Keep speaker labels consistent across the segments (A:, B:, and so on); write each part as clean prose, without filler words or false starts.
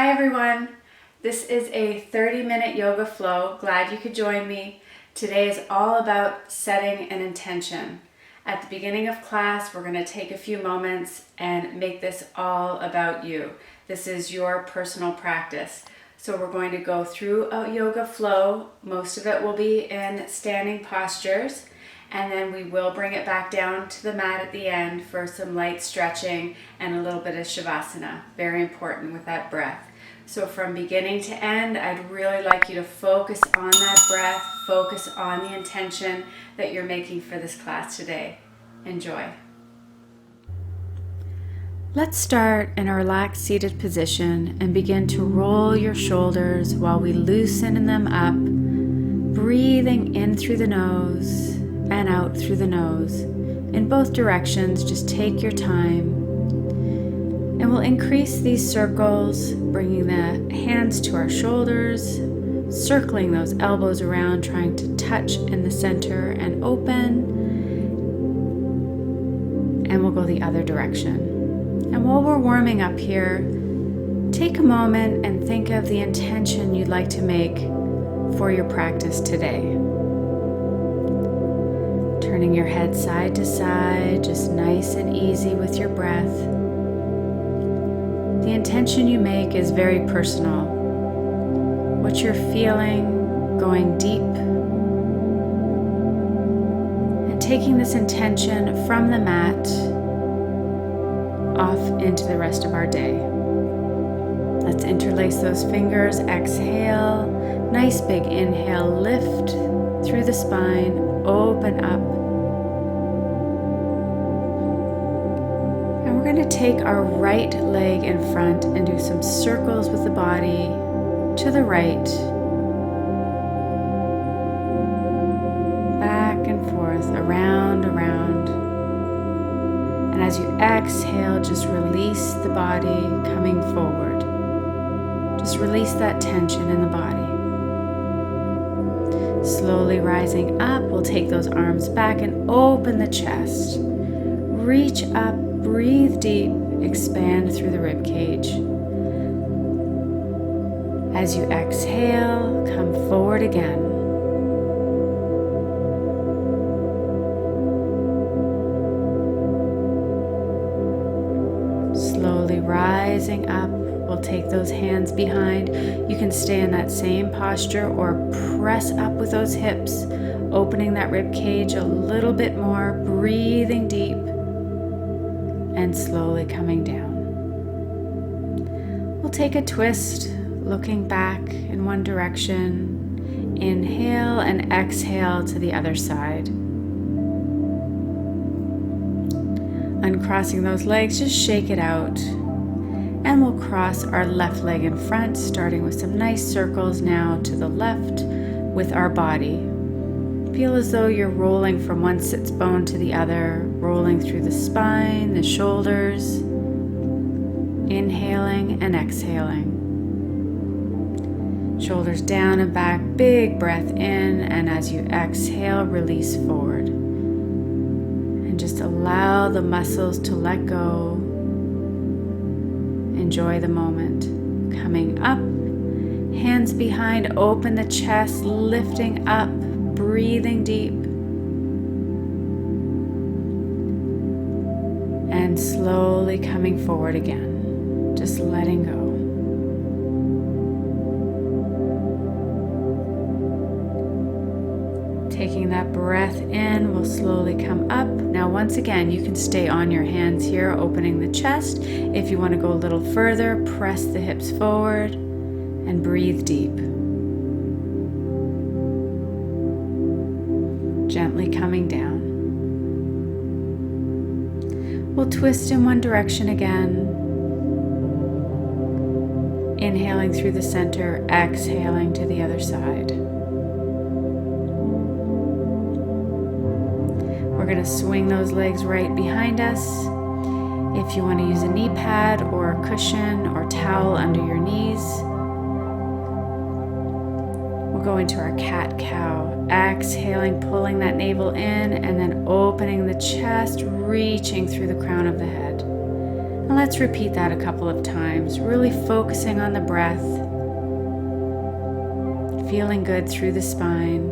A: Hi everyone, this is a 30-minute yoga flow. Glad you could join me. Today is all about setting an intention. At the beginning of class, we're going to take a few moments and make this all about you. This is your personal practice. So we're going to go through a yoga flow. Most of it will be in standing postures, and then we will bring it back down to the mat at the end for some light stretching and a little bit of Shavasana. Very important with that breath. So from beginning to end, I'd really like you to focus on that breath, focus on the intention that you're making for this class today. Enjoy. Let's start in a relaxed seated position and begin to roll your shoulders while we loosen them up, breathing in through the nose and out through the nose. In both directions, just take your time. And we'll increase these circles, bringing the hands to our shoulders, circling those elbows around, trying to touch in the center and open. And we'll go the other direction. And while we're warming up here, take a moment and think of the intention you'd like to make for your practice today. Turning your head side to side, just nice and easy with your breath. The intention you make is very personal. What you're feeling, going deep, and taking this intention from the mat off into the rest of our day. Let's interlace those fingers, exhale, nice big inhale, lift through the spine, open up. And we're going to take our right leg in front and do some circles with the body to the right, back and forth, around. And as you exhale, just release the body coming forward. Just release that tension in the body. Slowly rising up, we'll take those arms back and open the chest. Reach up, breathe deep, expand through the rib cage. As you exhale, come forward again. Slowly rising up, we'll take those hands behind. You can stay in that same posture or press up with those hips, opening that rib cage a little bit more, breathing deep, and slowly coming down. We'll take a twist, looking back in one direction. Inhale and exhale to the other side. Uncrossing those legs, just shake it out. And we'll cross our left leg in front, starting with some nice circles now to the left with our body. Feel as though you're rolling from one sits bone to the other, rolling through the spine, the shoulders, inhaling and exhaling. Shoulders down and back, big breath in, and as you exhale, release forward. And just allow the muscles to let go. Enjoy the moment. Coming up, hands behind, open the chest, lifting up, breathing deep. And slowly coming forward again, just letting go. Taking that breath in, we'll slowly come up. Now once again, you can stay on your hands here, opening the chest. If you want to go a little further, press the hips forward and breathe deep. Gently coming down. We'll twist in one direction again. Inhaling through the center, exhaling to the other side. We're going to swing those legs right behind us. If you want to use a knee pad or a cushion or towel under your knees, we'll go into our cat-cow. Exhaling, pulling that navel in, and then opening the chest, reaching through the crown of the head. And let's repeat that a couple of times, really focusing on the breath, feeling good through the spine.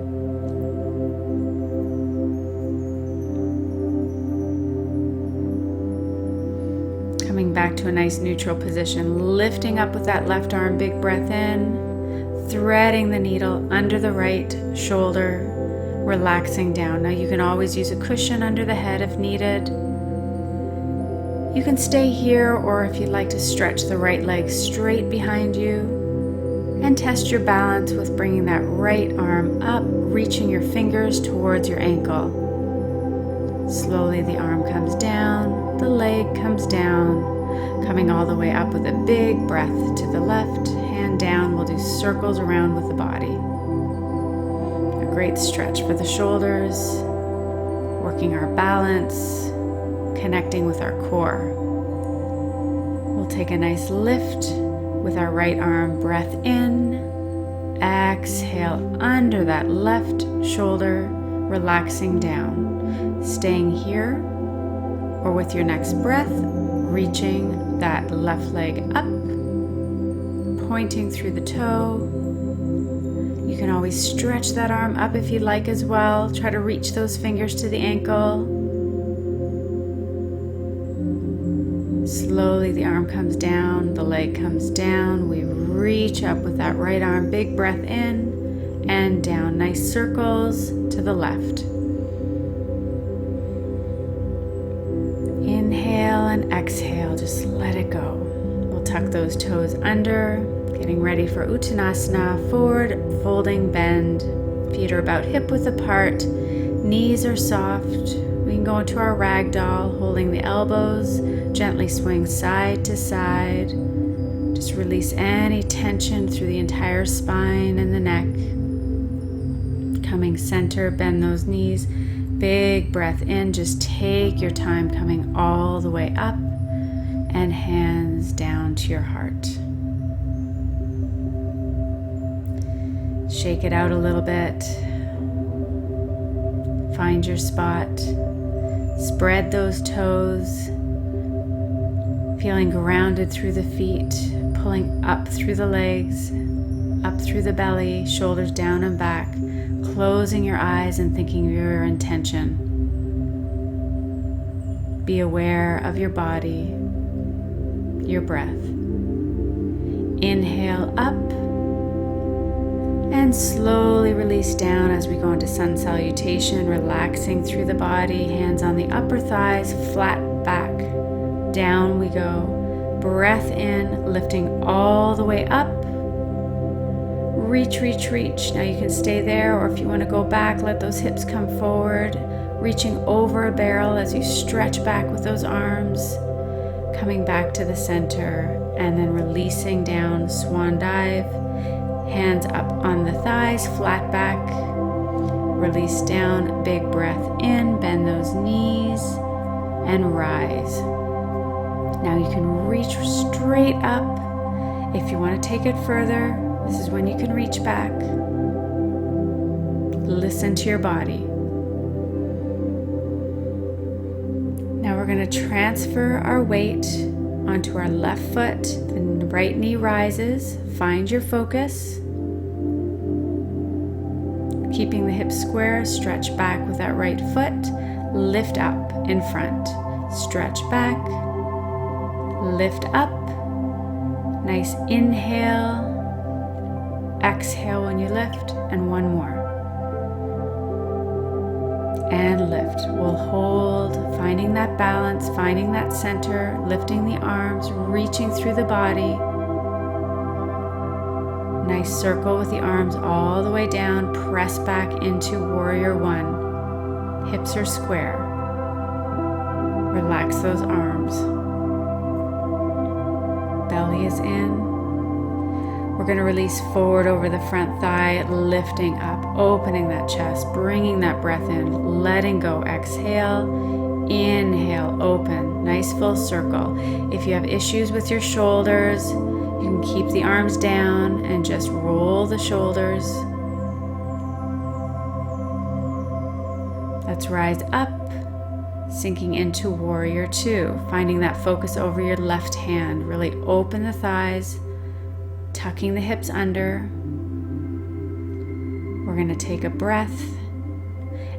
A: Coming back to a nice neutral position, lifting up with that left arm, big breath in, threading the needle under the right shoulder, relaxing down. Now you can always use a cushion under the head if needed. You can stay here, or if you'd like to stretch the right leg straight behind you and test your balance with bringing that right arm up, reaching your fingers towards your ankle. Slowly the arm comes down, the leg comes down, coming all the way up with a big breath to the left, hand down. We'll do circles around with the body. A great stretch for the shoulders, working our balance, connecting with our core. We'll take a nice lift with our right arm, breath in, exhale under that left shoulder, relaxing down. Staying here, or with your next breath, reaching that left leg up, pointing through the toe. You can always stretch that arm up if you like as well. Try to reach those fingers to the ankle. Slowly the arm comes down, the leg comes down. We reach up with that right arm, big breath in and down. Nice circles to the left. Inhale and exhale, just let it go. We'll tuck those toes under, getting ready for Uttanasana, forward folding bend. Feet are about hip width apart, knees are soft. We can go into our ragdoll, holding the elbows, gently swing side to side. Just release any tension through the entire spine and the neck. Coming center, bend those knees. Big breath in, just take your time coming all the way up and hands down to your heart. Shake it out a little bit. Find your spot. Spread those toes. Feeling grounded through the feet, pulling up through the legs, up through the belly, shoulders down and back. Closing your eyes and thinking of your intention. Be aware of your body, your breath. Inhale up and slowly release down as we go into sun salutation, relaxing through the body, hands on the upper thighs, flat back. Down we go. Breath in, lifting all the way up. Reach, reach, reach. Now you can stay there, or if you want to go back, let those hips come forward, reaching over a barrel as you stretch back with those arms, coming back to the center, and then releasing down, swan dive, hands up on the thighs, flat back, release down, big breath in, bend those knees, and rise. Now you can reach straight up. If you want to take it further, this is when you can reach back. Listen to your body. Now we're going to transfer our weight onto our left foot. The right knee rises. Find your focus. Keeping the hips square, stretch back with that right foot. Lift up in front. Stretch back. Lift up. Nice inhale. Exhale when you lift, and one more. And lift. We'll hold, finding that balance, finding that center, lifting the arms, reaching through the body. Nice circle with the arms all the way down. Press back into Warrior One. Hips are square. Relax those arms. Belly is in. We're going to release forward over the front thigh, lifting up, opening that chest, bringing that breath in, letting go. Exhale, inhale, open. Nice full circle. If you have issues with your shoulders, you can keep the arms down and just roll the shoulders. Let's rise up Sinking into Warrior Two, finding that focus over your left hand. Really open the thighs, tucking the hips under. We're going to take a breath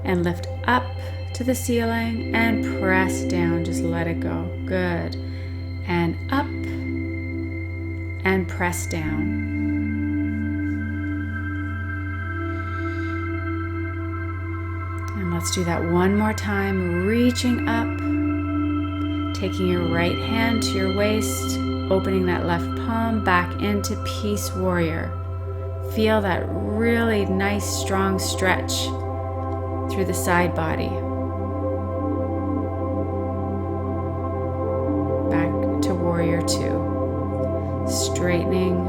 A: and lift up to the ceiling and press down. Just let it go. Good. And up and press down. And let's do that one more time. Reaching up, taking your right hand to your waist, opening that left palm back into Peace Warrior. Feel that really nice, strong stretch through the side body. Back to Warrior Two. Straightening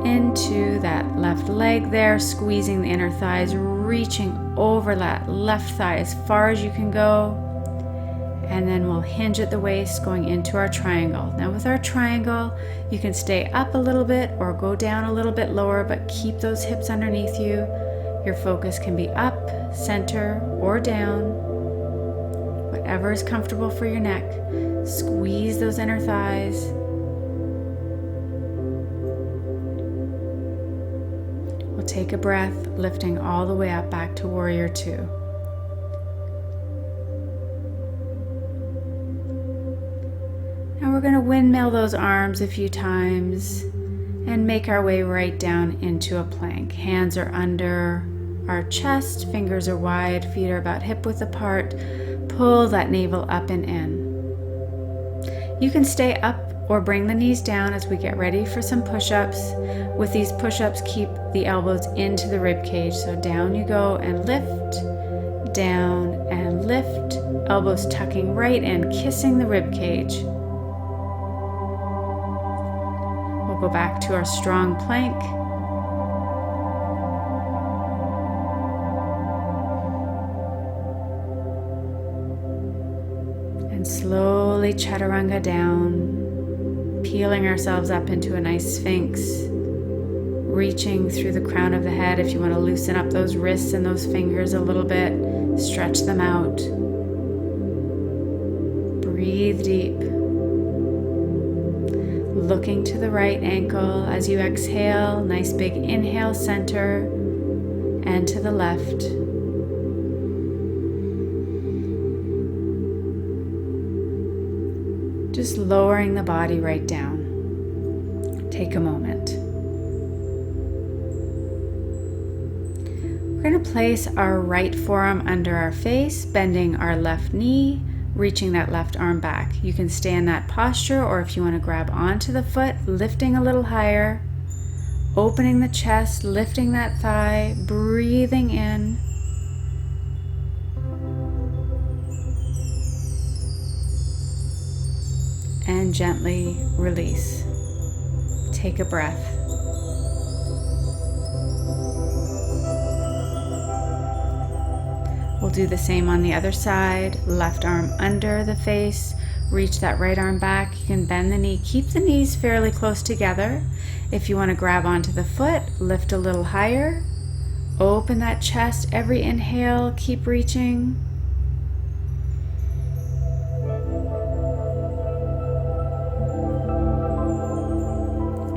A: into that left leg there, squeezing the inner thighs, reaching over that left thigh as far as you can go. And then we'll hinge at the waist, going into our triangle. Now with our triangle, you can stay up a little bit or go down a little bit lower, but keep those hips underneath you. Your focus can be up, center, or down. Whatever is comfortable for your neck. Squeeze those inner thighs. We'll take a breath, lifting all the way up back to Warrior Two. Now we're going to windmill those arms a few times and make our way right down into a plank. Hands are under our chest, fingers are wide, feet are about hip width apart. Pull that navel up and in. You can stay up or bring the knees down as we get ready for some push-ups. With these push-ups, keep the elbows into the rib cage. So down you go and lift, down and lift. Elbows tucking right in, kissing the rib cage. We'll go back to our strong plank. And slowly chaturanga down, peeling ourselves up into a nice sphinx, reaching through the crown of the head. If you want to loosen up those wrists and those fingers a little bit, stretch them out. Breathe deep. Looking to the right ankle as you exhale, nice big inhale, center, and to the left. Just lowering the body right down. Take a moment. We're going to place our right forearm under our face, bending our left knee, reaching that left arm back. You can stay in that posture, or if you want to grab onto the foot, lifting a little higher, opening the chest, lifting that thigh, breathing in. And gently release. Take a breath. We'll do the same on the other side. Left arm under the face. Reach that right arm back. You can bend the knee. Keep the knees fairly close together. If you want to grab onto the foot, lift a little higher. Open that chest. Every inhale, keep reaching.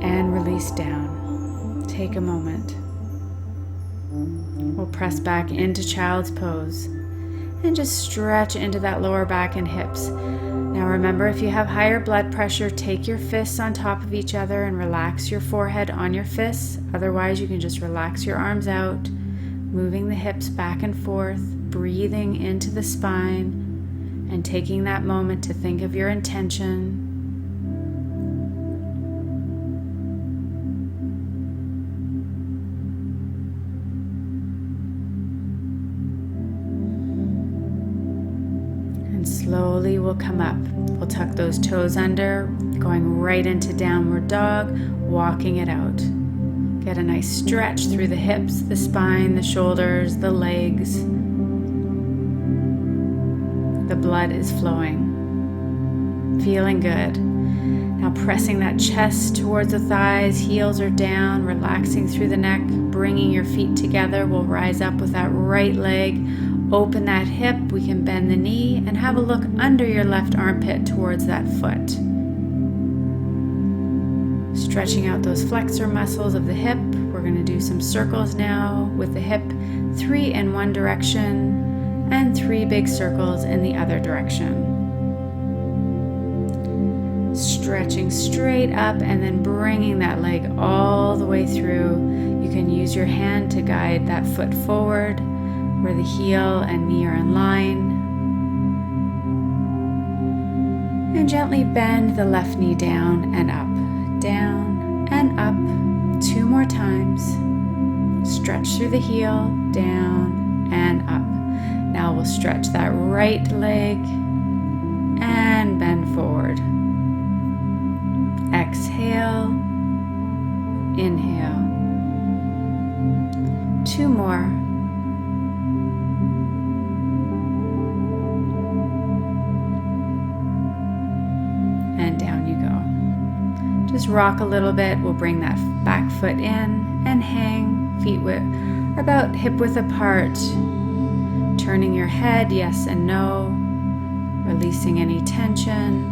A: And release down. Take a moment. We'll press back into child's pose and just stretch into that lower back and hips. Now remember, if you have higher blood pressure, take your fists on top of each other and relax your forehead on your fists. Otherwise, you can just relax your arms out, moving the hips back and forth, breathing into the spine, and taking that moment to think of your intention. Slowly we'll come up. We'll tuck those toes under, going right into downward dog, walking it out. Get a nice stretch through the hips, the spine, the shoulders, the legs. The blood is flowing. Feeling good. Now pressing that chest towards the thighs, heels are down, relaxing through the neck, bringing your feet together. We'll rise up with that right leg, Open that hip, we can bend the knee and have a look under your left armpit towards that foot. Stretching out those flexor muscles of the hip. We're going to do some circles now with the hip, 3 in one direction and 3 big circles in the other direction. Stretching straight up and then bringing that leg all the way through. You can use your hand to guide that foot forward where the heel and knee are in line. And gently bend the left knee down and up, down and up. 2 more times. Stretch through the heel, down and up. Now we'll stretch that right leg and bend forward. Exhale, inhale. 2 more. And down you go. Just rock a little bit. We'll bring that back foot in and hang, feet about hip width apart. Turning your head, yes and no. Releasing any tension.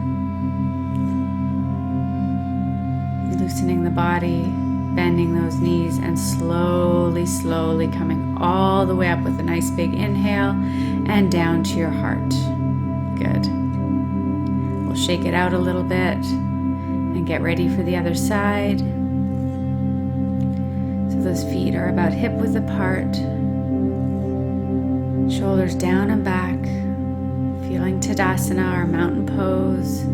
A: Loosening the body, bending those knees, and slowly, slowly coming all the way up with a nice big inhale and down to your heart. Good. We'll shake it out a little bit and get ready for the other side. So those feet are about hip width apart, shoulders down and back, feeling Tadasana, our mountain pose.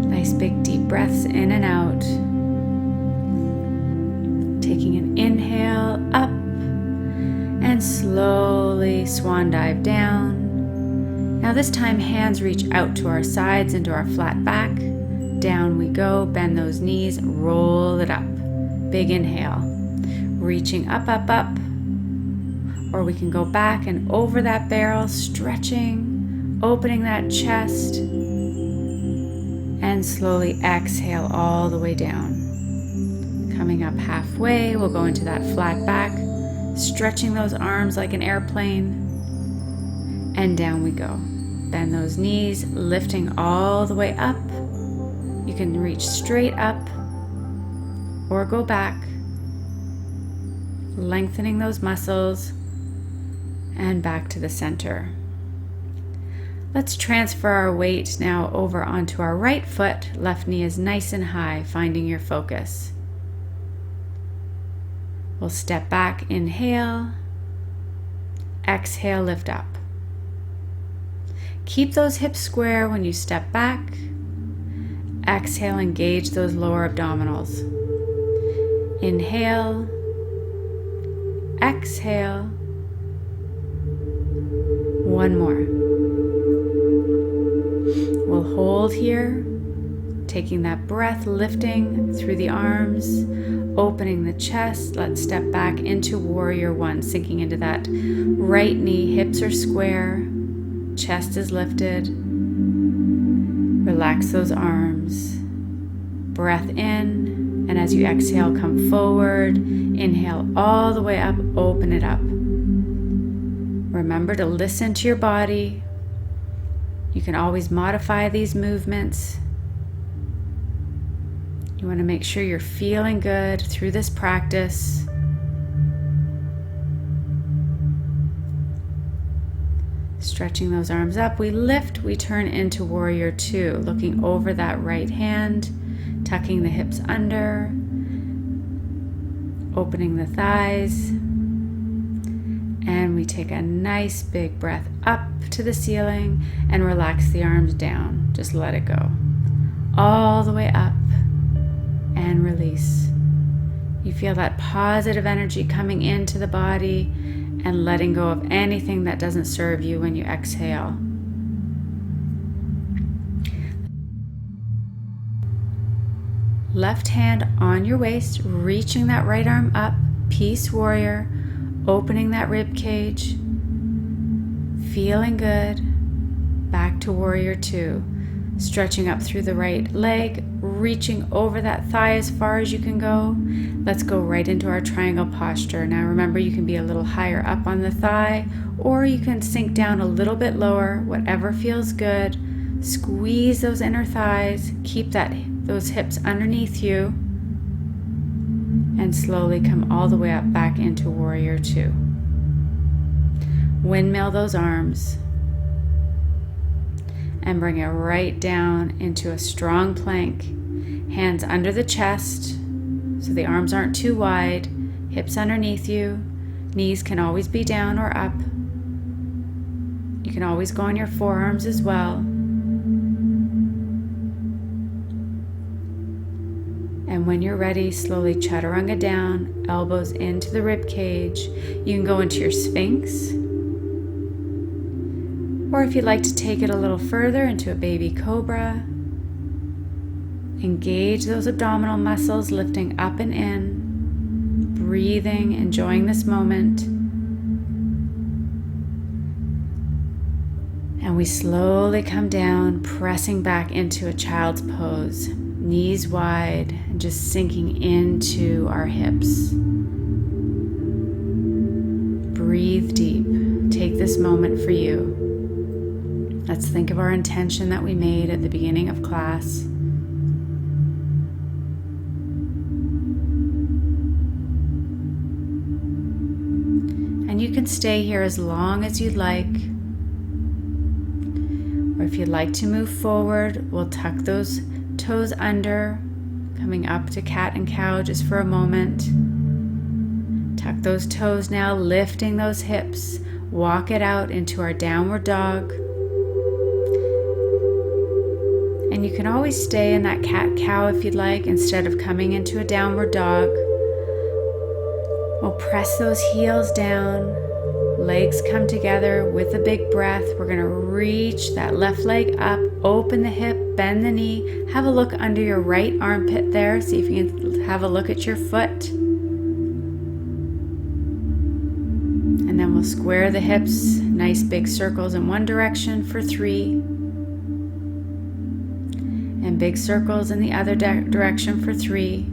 A: Nice big deep breaths in and out. Taking an inhale up and slowly swan dive down. Now this time hands reach out to our sides into our flat back. Down we go, bend those knees, roll it up. Big inhale. Reaching up, up, up. Or we can go back and over that barrel, stretching, opening that chest. And slowly exhale all the way down. Coming up halfway, we'll go into that flat back, stretching those arms like an airplane. And down we go. Bend those knees, lifting all the way up. You can reach straight up or go back, lengthening those muscles and back to the center. Let's transfer our weight now over onto our right foot. Left knee is nice and high, finding your focus. We'll step back, inhale, exhale, lift up. Keep those hips square when you step back. Exhale, engage those lower abdominals. Inhale, exhale. 1 more. We'll hold here, taking that breath, lifting through the arms, opening the chest. Let's step back into Warrior 1, sinking into that right knee. Hips are square, chest is lifted. Relax those arms. Breath in, and as you exhale, come forward. Inhale all the way up, open it up. Remember to listen to your body. You can always modify these movements. You want to make sure you're feeling good through this practice. Stretching those arms up, we lift, we turn into Warrior 2, looking over that right hand, tucking the hips under, opening the thighs, and we take a nice big breath up to the ceiling and relax the arms down. Just let it go. All the way up and release. You feel that positive energy coming into the body and letting go of anything that doesn't serve you when you exhale. Left hand on your waist, reaching that right arm up, Peace Warrior, opening that rib cage, feeling good. Back to Warrior 2, stretching up through the right leg, reaching over that thigh as far as you can go. Let's go right into our triangle posture. Now remember, you can be a little higher up on the thigh, or you can sink down a little bit lower, whatever feels good. Squeeze those inner thighs, keep those hips underneath you, and slowly come all the way up back into Warrior Two. Windmill those arms and bring it right down into a strong plank. Hands under the chest so the arms aren't too wide, hips underneath you, knees can always be down or up. You can always go on your forearms as well. And when you're ready, slowly chaturanga down, elbows into the rib cage. You can go into your Sphinx, or if you'd like to take it a little further, into a baby Cobra. Engage those abdominal muscles, lifting up and in, breathing, enjoying this moment. And we slowly come down, pressing back into a child's pose, knees wide, and just sinking into our hips. Breathe deep. Take this moment for you. Let's think of our intention that we made at the beginning of class. And you can stay here as long as you'd like. Or if you'd like to move forward, we'll tuck those toes under, coming up to cat and cow just for a moment. Tuck those toes now, lifting those hips. Walk it out into our downward dog. And you can always stay in that cat-cow if you'd like, instead of coming into a downward dog. We'll press those heels down, legs come together with a big breath. We're going to reach that left leg up, open the hip, bend the knee. Have a look under your right armpit there. See if you can have a look at your foot. And then we'll square the hips, nice big circles in one direction for 3. And big circles in the other direction for 3.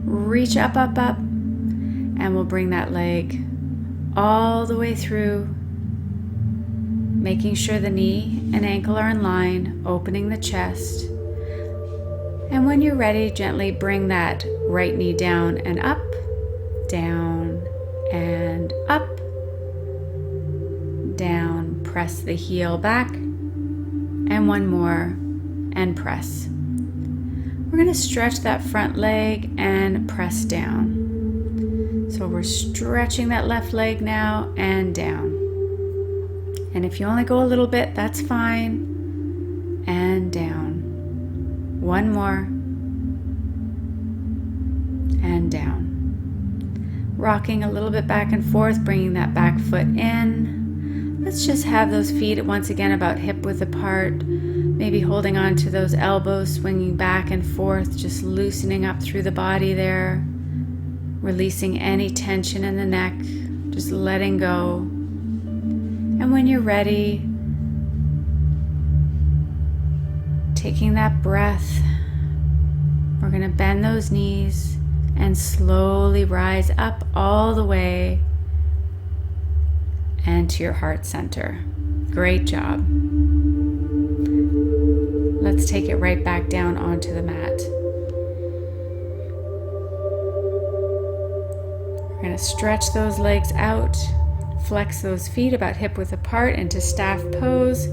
A: Reach up, up, up, and we'll bring that leg all the way through, making sure the knee and ankle are in line, opening the chest. And when you're ready, gently bring that right knee down and up, down and up, down. Press the heel back. And one more, and press. We're going to stretch that front leg and press down. So we're stretching that left leg now and down. And if you only go a little bit, that's fine. And down. One more. And down. Rocking a little bit back and forth, bringing that back foot in. Let's just have those feet once again about hip width apart, maybe holding on to those elbows, swinging back and forth, just loosening up through the body there, releasing any tension in the neck, just letting go. And when you're ready, taking that breath, we're going to bend those knees and slowly rise up all the way and to your heart center. Great job. Let's take it right back down onto the mat. We're going to stretch those legs out, flex those feet about hip width apart into staff pose.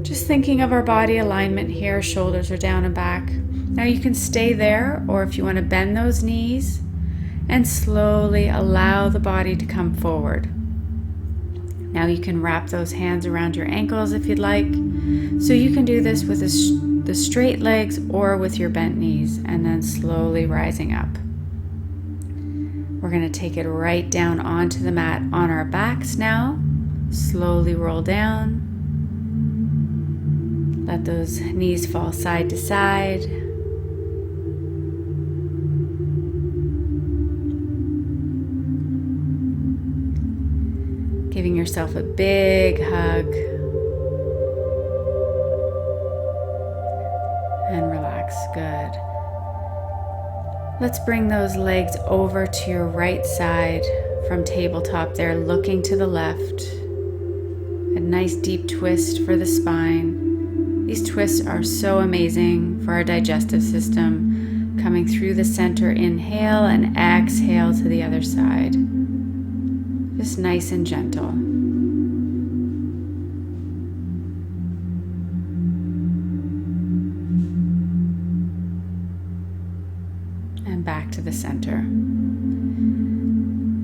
A: Just thinking of our body alignment here, shoulders are down and back. Now you can stay there, or if you want to bend those knees and slowly allow the body to come forward. Now you can wrap those hands around your ankles if you'd like. So you can do this with the straight legs or with your bent knees, and then slowly rising up. We're going to take it right down onto the mat on our backs now. Slowly roll down. Let those knees fall side to side. Giving yourself a big hug. Good. Let's bring those legs over to your right side from tabletop there, looking to the left. A nice deep twist for the spine. These twists are so amazing for our digestive system. Coming through the center, inhale and exhale to the other side. Just nice and gentle. And back to the center.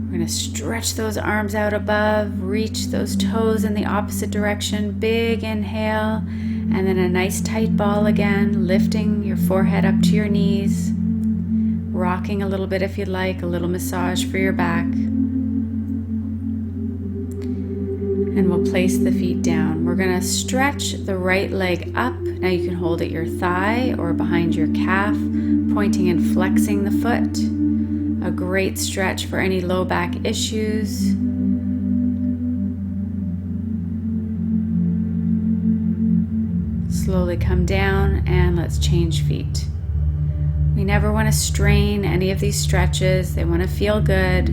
A: We're going to stretch those arms out above, reach those toes in the opposite direction. Big inhale, and then a nice tight ball again, lifting your forehead up to your knees, rocking a little bit if you'd like, a little massage for your back. And we'll place the feet down. We're going to stretch the right leg up. Now you can hold at your thigh or behind your calf, pointing and flexing the foot. A great stretch for any low back issues. Slowly come down and let's change feet. We never want to strain any of these stretches. They want to feel good.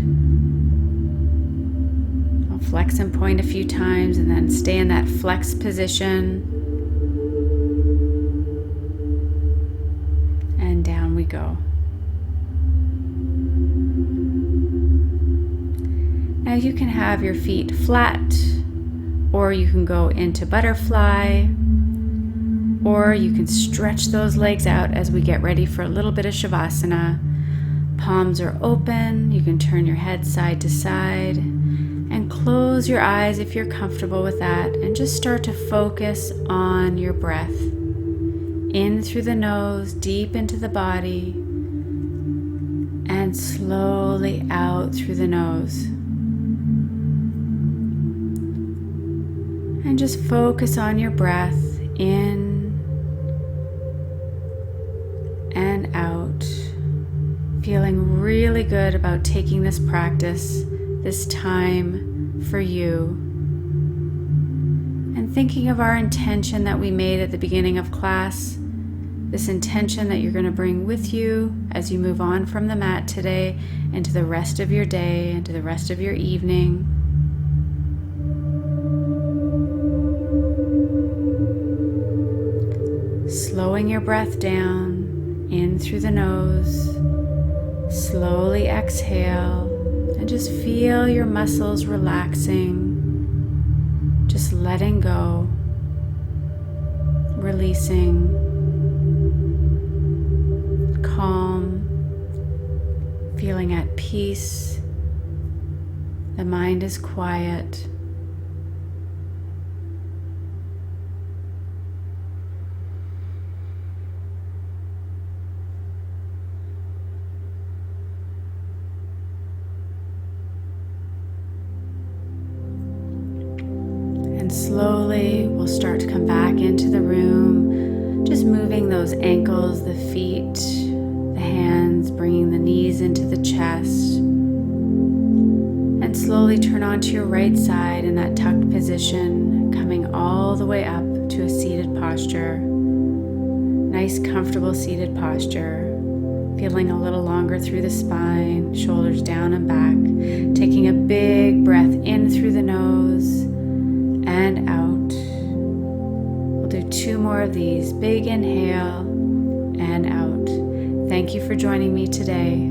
A: I'll flex and point a few times and then stay in that flex position. And down we go. Now you can have your feet flat, or you can go into butterfly, or you can stretch those legs out as we get ready for a little bit of Shavasana. Palms are open. You can turn your head side to side and close your eyes if you're comfortable with that, and just start to focus on your breath. In through the nose, deep into the body, and slowly out through the nose. And just focus on your breath in and out. Feeling really good about taking this practice, this time for you. And thinking of our intention that we made at the beginning of class, this intention that you're going to bring with you as you move on from the mat today into the rest of your day, into the rest of your evening. Slowing your breath down, in through the nose, slowly exhale, and just feel your muscles relaxing, just letting go, releasing, calm, feeling at peace, the mind is quiet. Slowly, we'll start to come back into the room, just moving those ankles, the feet, the hands, bringing the knees into the chest. And slowly turn onto your right side in that tucked position, coming all the way up to a seated posture. Nice, comfortable seated posture. Feeling a little longer through the spine, shoulders down and back. Taking a big breath in through the nose and out. We'll do 2 more of these. Big inhale and out. Thank you for joining me today.